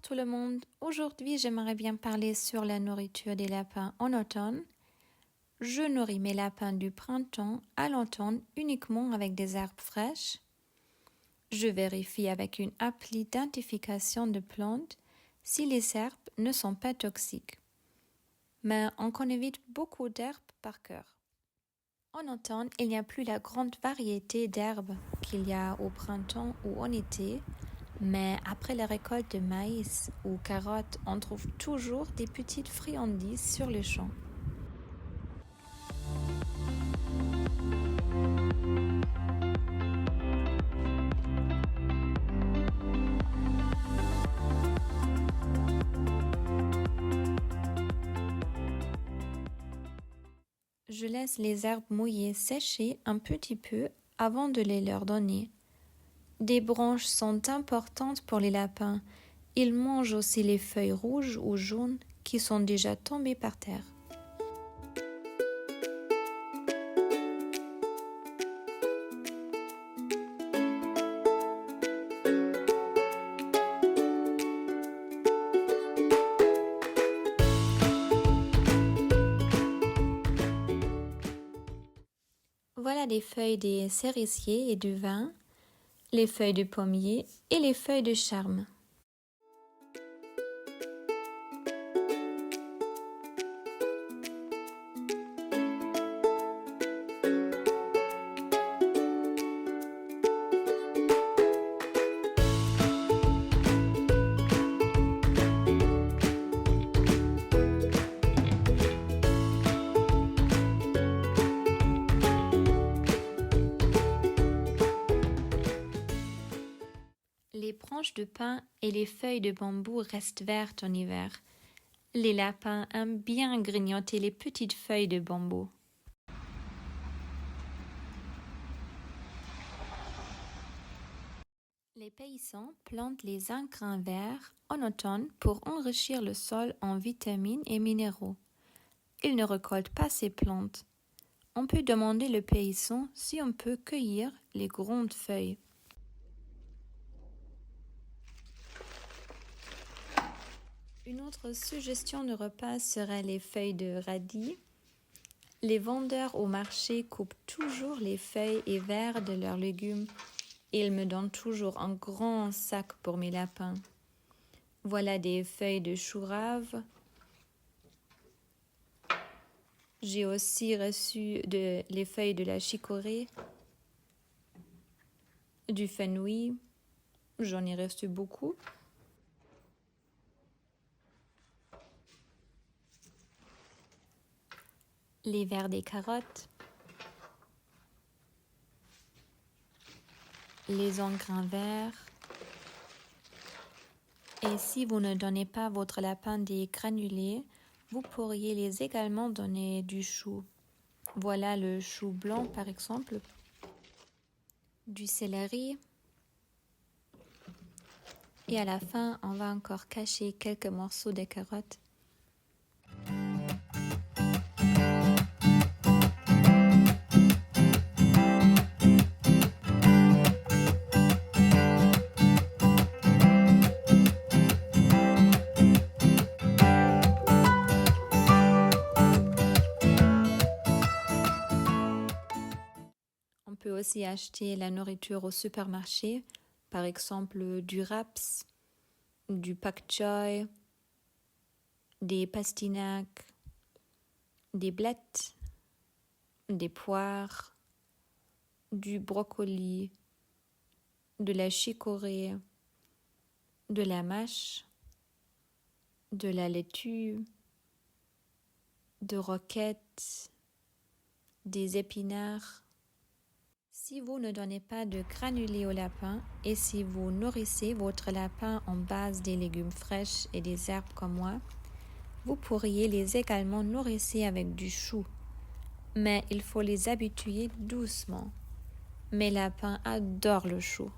tout le monde. Aujourd'hui, j'aimerais bien parler sur la nourriture des lapins en automne. Je nourris mes lapins du printemps à l'automne uniquement avec des herbes fraîches. Je vérifie avec une appli d'identification de plantes si les herbes ne sont pas toxiques. Mais on connaît vite beaucoup d'herbes par cœur. En automne, il n'y a plus la grande variété d'herbes qu'il y a au printemps ou en été, mais après la récolte de maïs ou carottes, on trouve toujours des petites friandises sur les champs. Je laisse les herbes mouillées sécher un petit peu avant de les leur donner. Des branches sont importantes pour les lapins. Ils mangent aussi les feuilles rouges ou jaunes qui sont déjà tombées par terre. Voilà les feuilles des cerisiers et du vin, les feuilles de pommier et les feuilles de charme. Les branches de pin et les feuilles de bambou restent vertes en hiver. Les lapins aiment bien grignoter les petites feuilles de bambou. Les paysans plantent les engrins verts en automne pour enrichir le sol en vitamines et minéraux. Ils ne récoltent pas ces plantes. On peut demander le paysan si on peut cueillir les grandes feuilles. Une autre suggestion de repas serait les feuilles de radis. Les vendeurs au marché coupent toujours les feuilles et vers de leurs légumes. Ils me donnent toujours un grand sac pour mes lapins. Voilà des feuilles de chou rave. J'ai aussi reçu les feuilles de la chicorée, du fenouil. J'en ai reçu beaucoup. Les vers des carottes, les engrins verts. Et si vous ne donnez pas à votre lapin des granulés, vous pourriez les également donner du chou. Voilà le chou blanc par exemple, du céleri. Et à la fin, on va encore cacher quelques morceaux de carottes. On peut aussi acheter la nourriture au supermarché, par exemple du raps, du pak choy, des pastinaques, des blettes, des poires, du brocoli, de la chicorée, de la mâche, de la laitue, de roquettes, des épinards. Si vous ne donnez pas de granulés au lapin et si vous nourrissez votre lapin en base des légumes fraîches et des herbes comme moi, vous pourriez les également nourrir avec du chou. Mais il faut les habituer doucement. Mes lapins adorent le chou.